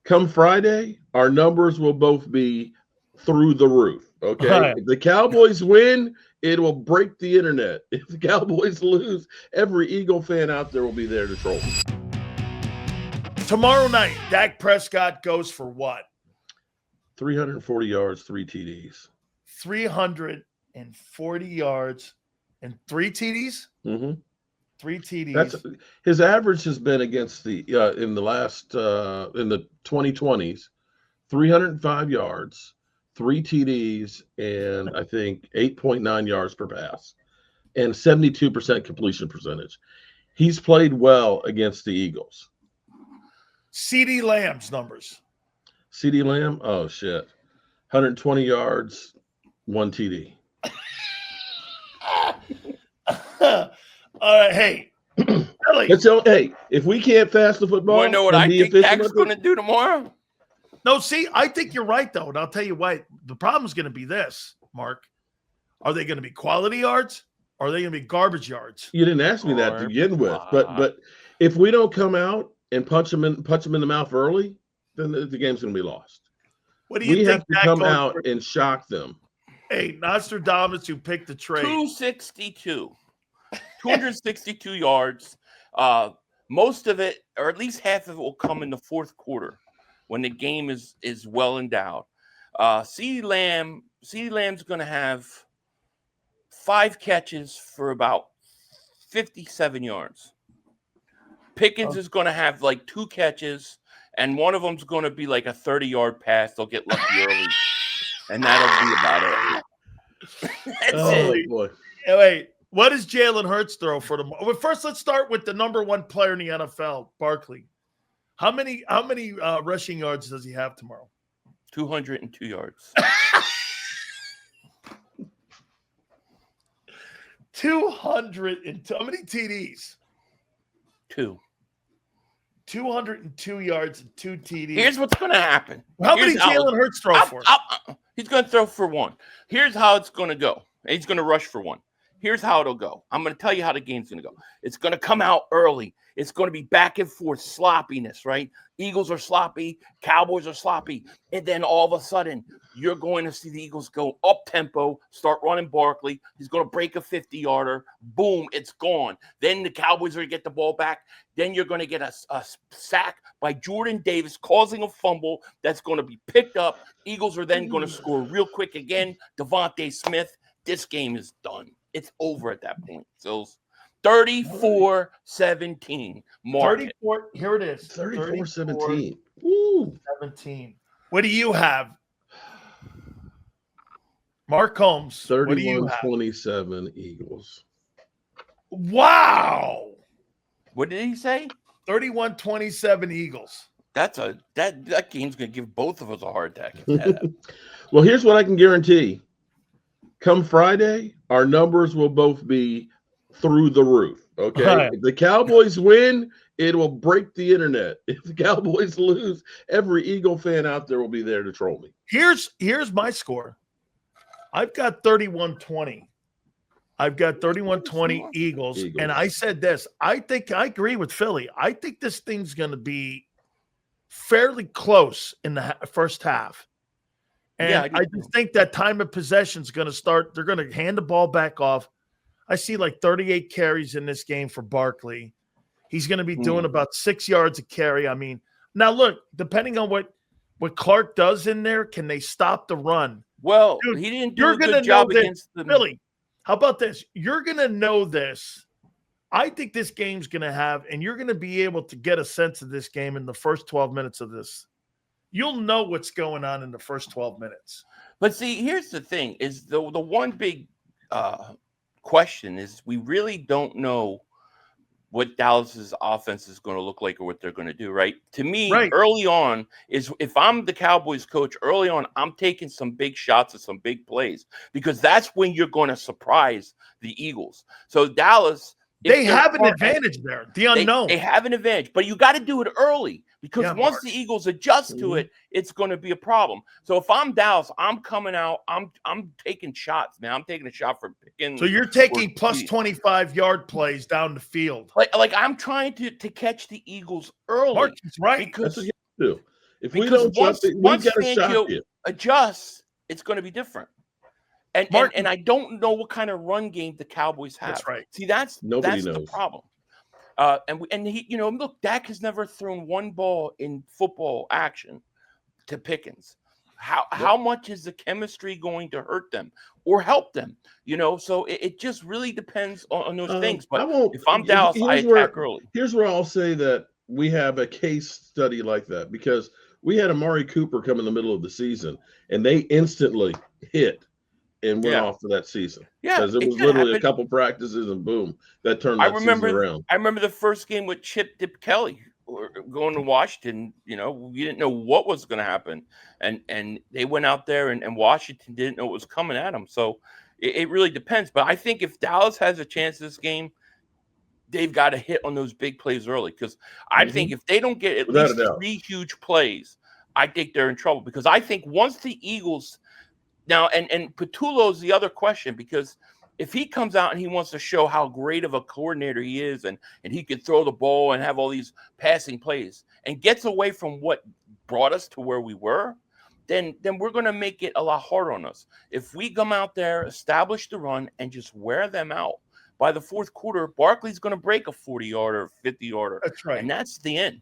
Come Friday, our numbers will both be through the roof. Okay. Right. If the Cowboys win, it will break the internet. If the Cowboys lose, every Eagle fan out there will be there to troll me. Tomorrow night, Dak Prescott goes for what? 340 yards, 3 TDs. 340 yards and 3 TDs? Mm-hmm. 3 TDs. That's his average has been against the in the last in the 2020s, 305 yards, 3 TDs, and I think 8.9 yards per pass, and 72% completion percentage. He's played well against the Eagles. CeeDee Lamb's numbers. CeeDee Lamb, oh shit, 120 yards, 1 TD. All right, hey, Billy. Hey, if we can't pass the football, You want to know what I think Dak's going to do tomorrow? No, see, I think you're right, though, and I'll tell you why. The problem is going to be this, Mark. Are they going to be quality yards, or are they going to be garbage yards? You didn't ask me that to begin with, but if we don't come out and punch them in the mouth early, then the game's going to be lost. What do you think? We have to come out and shock them. Hey, Nostradamus, who picked the trade. 262. 262 yards. Most of it, or at least half of it, will come in the fourth quarter when the game is well endowed. CeeDee Lamb's going to have 5 catches for about 57 yards. Pickens is going to have like 2 catches, and one of them's going to be like a 30-yard pass. They'll get lucky early, and that'll be about it. That's it. Boy. Hey, wait, what does Jalen Hurts throw for them? Well, first, let's start with the number 1 player in the NFL, Barkley. How many rushing yards does he have tomorrow? 202 yards. 202. How many TDs? 2. 202 yards and 2 TDs. Here's what's going to happen. How many Jalen Hurts throw for? He's going to throw for 1. Here's how it's going to go. He's going to rush for 1. Here's how it'll go. I'm going to tell you how the game's going to go. It's going to come out early. It's going to be back and forth sloppiness, right? Eagles are sloppy. Cowboys are sloppy. And then all of a sudden, you're going to see the Eagles go up-tempo, start running Barkley. He's going to break a 50-yarder. Boom, it's gone. Then the Cowboys are going to get the ball back. Then you're going to get a sack by Jordan Davis, causing a fumble that's going to be picked up. Eagles are then going to score real quick again. Devontae Smith. This game is done. It's over at that point. So 34-17. 34. Here it is. 34-17. 17. What do you have? Mark Holmes. 31-27 Eagles. Wow. What did he say? 31-27 Eagles. That game's going to give both of us a heart attack. Well, here's what I can guarantee. Come Friday, our numbers will both be through the roof. Okay. Right. If the Cowboys win, it will break the internet. If the Cowboys lose, every Eagle fan out there will be there to troll me. Here's my score. I've got 31-20. I've got 31-20 Eagles. And I said this. I think I agree with Philly. I think this thing's going to be fairly close in the first half. And yeah, I just think that time of possession is going to start. They're going to hand the ball back off. I see like 38 carries in this game for Barkley. He's going to be doing about 6 yards a carry. I mean, now look, depending on what Clark does in there, can they stop the run? Well, dude, he didn't do a good job against them. Billy, how about this? You're going to know this. I think this game's going to have, and you're going to be able to get a sense of this game in the first 12 minutes of this. You'll know what's going on in the first 12 minutes. But see, here's the thing: is the one big question is we really don't know what Dallas's offense is going to look like or what they're going to do. Right? To me, early on is if I'm the Cowboys coach, early on I'm taking some big shots at some big plays because that's when you're going to surprise the Eagles. So Dallas. They have an advantage there. The unknown. They have an advantage, but you got to do it early because once the Eagles adjust to it, it's going to be a problem. So if I'm Dallas, I'm coming out. I'm taking shots, man. I'm taking a shot for Pickens. So you're taking plus 25-yard plays down the field. Like I'm trying to catch the Eagles early. Mark is right. Because that's what you do. If we Because don't jump, we've once got to shock Fangio you. adjusts, it's going to be different. And Martin, I don't know what kind of run game the Cowboys have. That's right. See, that's Nobody the knows. problem. And he, look, Dak has never thrown one ball in football action to Pickens. How much is the chemistry going to hurt them or help them? So it just really depends on those things. But if I'm Dallas, I attack early. Here's where I'll say that we have a case study like that, because we had Amari Cooper come in the middle of the season and they instantly hit and went off for that season. Yeah, because it was literally a couple practices and boom, that turned that season around. I remember the first game with Chip Dip Kelly going to Washington. We didn't know what was going to happen, and they went out there and Washington didn't know what was coming at them. So it really depends. But I think if Dallas has a chance this game, they've got to hit on those big plays early, because I think if they don't get at least 3 huge plays, I think they're in trouble. Because I think once the Eagles now, and Patullo's the other question, because if he comes out and he wants to show how great of a coordinator he is, and he can throw the ball and have all these passing plays and gets away from what brought us to where we were, then we're going to make it a lot harder on us. If we come out there, establish the run, and just wear them out, by the fourth quarter, Barkley's going to break a 40-yarder, 50-yarder. That's right. And that's the end.